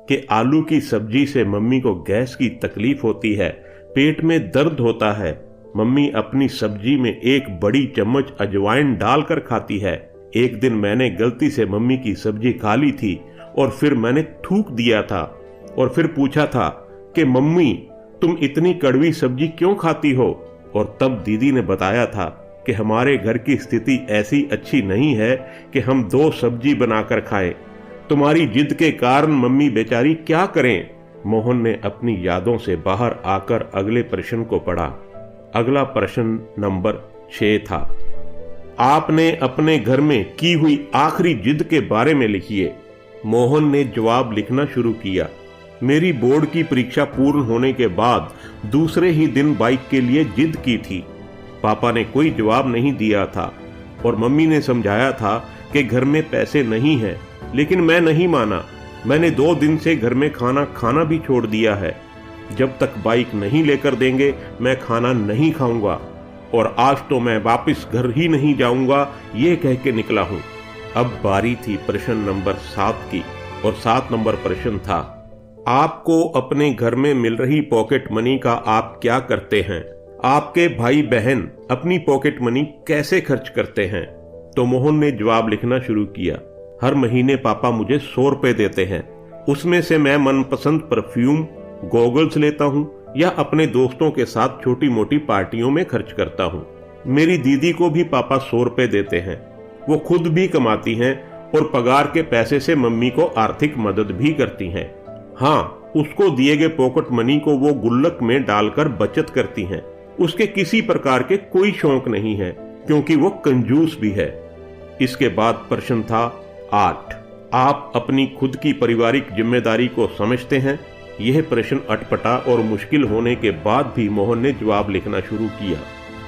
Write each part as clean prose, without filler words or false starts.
कि आलू की सब्जी से मम्मी को गैस की तकलीफ होती है, पेट में दर्द होता है। मम्मी अपनी सब्जी में एक बड़ी चम्मच अजवाइन डालकर खाती है। एक दिन मैंने गलती से मम्मी की सब्जी खा ली थी और फिर मैंने थूक दिया था और फिर पूछा था कि मम्मी तुम इतनी कड़वी सब्जी क्यों खाती हो? और तब दीदी ने बताया था कि हमारे घर की स्थिति ऐसी अच्छी नहीं है कि हम 2 सब्जी बनाकर खाएं। तुम्हारी जिद के कारण मम्मी बेचारी क्या करें? मोहन ने अपनी यादों से बाहर आकर अगले प्रश्न को पढ़ा। अगला प्रश्न नंबर 6 था। आपने अपने घर में की हुई आखिरी जिद के बारे में लिखिए। मोहन ने जवाब लिखना शुरू किया। मेरी बोर्ड की परीक्षा पूर्ण होने के बाद दूसरे ही दिन बाइक के लिए जिद की थी। पापा ने कोई जवाब नहीं दिया था और मम्मी ने समझाया था कि घर में पैसे नहीं हैं, लेकिन मैं नहीं माना। मैंने 2 दिन से घर में खाना खाना भी छोड़ दिया है। जब तक बाइक नहीं लेकर देंगे मैं खाना नहीं खाऊंगा और आज तो मैं वापस घर ही नहीं जाऊंगा, ये कह के निकला हूं। अब बारी थी प्रश्न नंबर 7 की और 7 नंबर प्रश्न था, आपको अपने घर में मिल रही पॉकेट मनी का आप क्या करते हैं? आपके भाई बहन अपनी पॉकेट मनी कैसे खर्च करते हैं? तो मोहन ने जवाब लिखना शुरू किया। हर महीने पापा मुझे 100 रुपए देते हैं। उसमें से मैं मनपसंद परफ्यूम, गॉगल्स लेता हूँ या अपने दोस्तों के साथ छोटी मोटी पार्टियों में खर्च करता हूँ। मेरी दीदी को भी पापा 100 रुपए देते हैं। वो खुद भी कमाती हैं और पगार के पैसे से मम्मी को आर्थिक मदद भी करती हैं। हाँ, उसको दिए गए पॉकेट मनी को वो गुल्लक में डालकर बचत करती हैं। उसके किसी प्रकार के कोई शौक नहीं है क्योंकि वो कंजूस भी है। इसके बाद प्रश्न था 8। आप अपनी खुद की पारिवारिक जिम्मेदारी को समझते हैं? यह प्रश्न अटपटा और मुश्किल होने के बाद भी मोहन ने जवाब लिखना शुरू किया।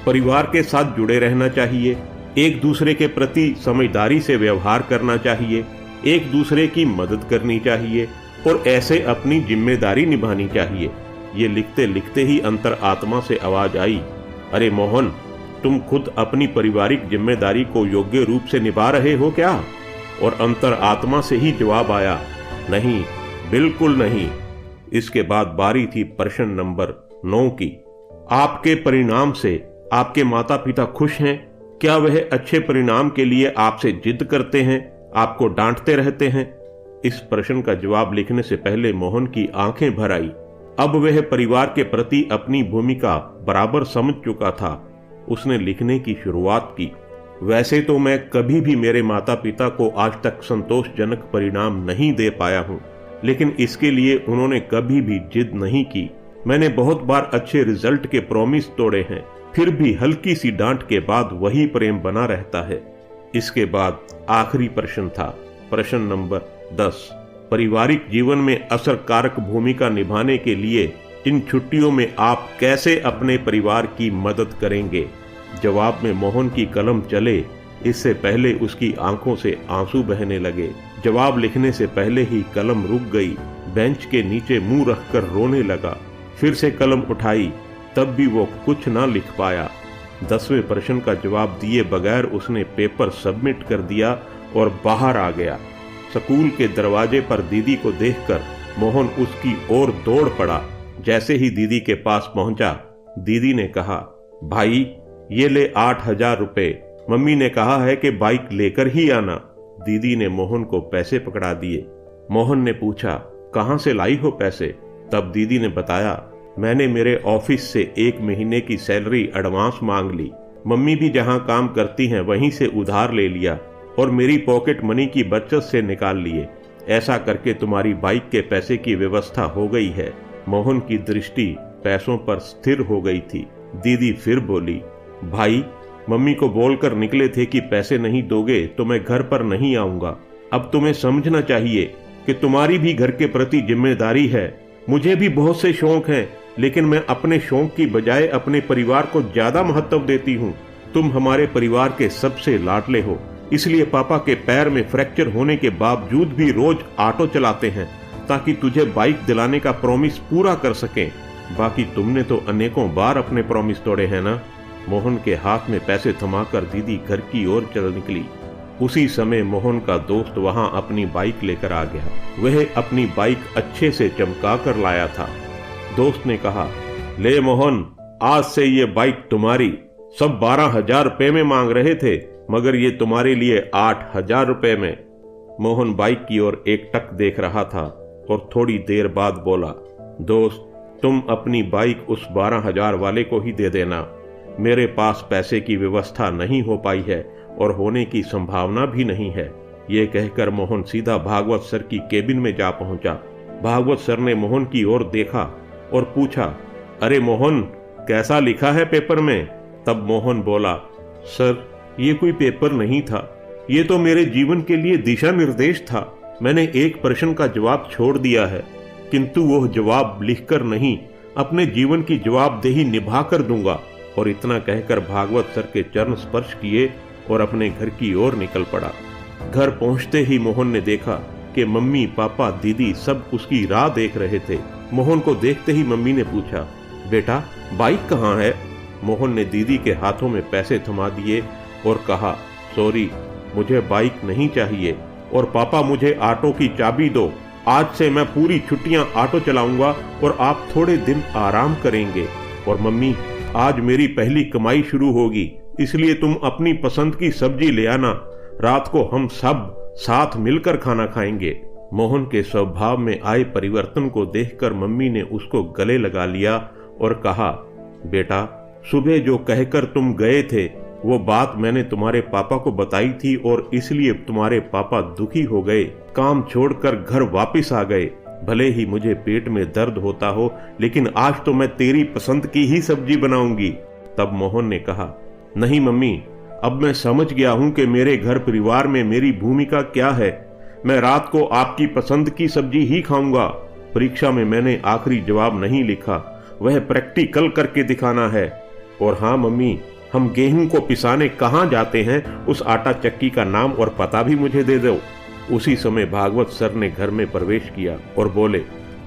परिवार के साथ जुड़े रहना चाहिए, एक दूसरे के प्रति समझदारी से व्यवहार करना चाहिए, एक दूसरे की मदद करनी चाहिए और ऐसे अपनी जिम्मेदारी निभानी चाहिए। ये लिखते लिखते ही अंतर आत्मा से आवाज आई, अरे मोहन, तुम खुद अपनी पारिवारिक जिम्मेदारी को योग्य रूप से निभा रहे हो क्या? और अंतर आत्मा से ही जवाब आया, नहीं, बिल्कुल नहीं। इसके बाद बारी थी प्रश्न नंबर 9 की। आपके परिणाम से आपके माता पिता खुश हैं? क्या वह अच्छे परिणाम के लिए आपसे जिद करते हैं, आपको डांटते रहते हैं? इस प्रश्न का जवाब लिखने से पहले मोहन की आंखें भर आई। अब वह परिवार के प्रति अपनी भूमिका बराबर समझ चुका था। उसने लिखने की शुरुआत की। वैसे तो मैं कभी भी मेरे माता पिता को आज तक संतोषजनक परिणाम नहीं दे पाया हूँ, लेकिन इसके लिए उन्होंने कभी भी जिद नहीं की। मैंने बहुत बार अच्छे रिजल्ट के प्रॉमिस तोड़े हैं, फिर भी हल्की सी डांट के बाद वही प्रेम बना रहता है। इसके बाद आखिरी प्रश्न था, प्रश्न नंबर 10। पारिवारिक जीवन में असरकारक भूमिका निभाने के लिए इन छुट्टियों में आप कैसे अपने परिवार की मदद करेंगे? जवाब में मोहन की कलम चले इससे पहले उसकी आंखों से आंसू बहने लगे। जवाब लिखने से पहले ही कलम रुक गई। बेंच के नीचे मुंह रखकर रोने लगा। फिर से कलम उठाई, तब भी वो कुछ ना लिख पाया। 10वें प्रश्न का जवाब दिए बगैर उसने पेपर सबमिट कर दिया और बाहर आ गया। स्कूल के दरवाजे पर दीदी को देखकर मोहन उसकी ओर दौड़ पड़ा। जैसे ही दीदी के पास पहुंचा, दीदी ने कहा, भाई ये ले 8000 रुपए। मम्मी ने कहा है कि बाइक लेकर ही आना। दीदी ने मोहन को पैसे पकड़ा दिए। मोहन ने पूछा, कहां से लाई हो पैसे? तब दीदी ने बताया, मैंने मेरे ऑफिस से 1 महीने की सैलरी एडवांस मांग ली। मम्मी भी जहां काम करती हैं वहीं से उधार ले लिया और मेरी पॉकेट मनी की बचत से निकाल लिए। ऐसा करके तुम्हारी बाइक के पैसे की व्यवस्था हो गई है। मोहन की दृष्टि पैसों पर स्थिर हो गई थी। दीदी फिर बोली, भाई मम्मी को बोलकर निकले थे कि पैसे नहीं दोगे तो मैं घर पर नहीं आऊंगा। अब तुम्हें समझना चाहिए कि तुम्हारी भी घर के प्रति जिम्मेदारी है। मुझे भी बहुत से शौक हैं, लेकिन मैं अपने शौक की बजाय अपने परिवार को ज्यादा महत्व देती हूँ। तुम हमारे परिवार के सबसे लाडले हो, इसलिए पापा के पैर में फ्रैक्चर होने के बावजूद भी रोज ऑटो चलाते हैं ताकि तुझे बाइक दिलाने का प्रॉमिस पूरा कर सकें। बाकी तुमने तो अनेकों बार अपने प्रॉमिस तोड़े हैं ना। मोहन के हाथ में पैसे थमाकर दीदी घर की ओर चल निकली। उसी समय मोहन का दोस्त वहां अपनी बाइक लेकर आ गया। वह अपनी बाइक अच्छे से चमका कर लाया था। दोस्त ने कहा, ले मोहन, आज से ये बाइक तुम्हारी। सब 12,000 रुपए में मांग रहे थे, मगर ये तुम्हारे लिए 8,000 रुपए में। मोहन बाइक की ओर एकटक देख रहा था और थोड़ी देर बाद बोला, दोस्त, तुम अपनी बाइक उस 12,000 वाले को ही दे देना। मेरे पास पैसे की व्यवस्था नहीं हो पाई है और होने की संभावना भी नहीं है। ये कहकर मोहन सीधा भागवत सर की केबिन में जा पहुंचा। भागवत सर ने मोहन की ओर देखा और पूछा, अरे मोहन, कैसा लिखा है पेपर में? तब मोहन बोला, सर, ये कोई पेपर नहीं था, ये तो मेरे जीवन के लिए दिशा निर्देश था। मैंने एक प्रश्न का जवाब छोड़ दिया है, किंतु वह जवाब लिखकर नहीं, अपने जीवन की जवाबदेही निभा कर दूंगा। और इतना कहकर भागवत सर के चरण स्पर्श किए और अपने घर की ओर निकल पड़ा। घर पहुंचते ही मोहन ने देखा कि मम्मी, पापा, दीदी सब उसकी राह देख रहे थे। मोहन को देखते ही मम्मी ने पूछा, बेटा, बाइक कहाँ है? मोहन ने दीदी के हाथों में पैसे थमा दिए और कहा, सॉरी, मुझे बाइक नहीं चाहिए। और पापा, मुझे ऑटो की चाबी दो। आज से मैं पूरी छुट्टियां ऑटो चलाऊंगा और आप थोड़े दिन आराम करेंगे। और मम्मी, आज मेरी पहली कमाई शुरू होगी, इसलिए तुम अपनी पसंद की सब्जी ले आना। रात को हम सब साथ मिलकर खाना खाएंगे। मोहन के स्वभाव में आए परिवर्तन को देखकर मम्मी ने उसको गले लगा लिया और कहा, बेटा, सुबह जो कहकर तुम गए थे वो बात मैंने तुम्हारे पापा को बताई थी और इसलिए तुम्हारे पापा दुखी हो गए, काम छोड़कर घर वापस आ गए। भले ही मुझे पेट में दर्द होता हो, लेकिन आज तो मैं तेरी पसंद की ही सब्जी बनाऊंगी। तब मोहन ने कहा, नहीं मम्मी, अब मैं समझ गया हूं कि मेरे घर परिवार में मेरी भूमिका क्या है। मैं रात को आपकी पसंद की सब्जी ही खाऊंगा। परीक्षा में मैंने आखिरी जवाब नहीं लिखा, वह प्रैक्टिकल करके दिखाना है। और हाँ मम्मी, हम गेहूं को पिसाने कहाँ जाते हैं, उस आटा चक्की का नाम और पता भी मुझे दे दो। उसी समय भागवत सर ने घर में प्रवेश किया और बोले,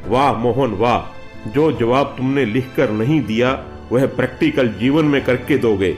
वाह मोहन वाह, जो जवाब तुमने लिखकर नहीं दिया वह प्रैक्टिकल जीवन में करके दोगे।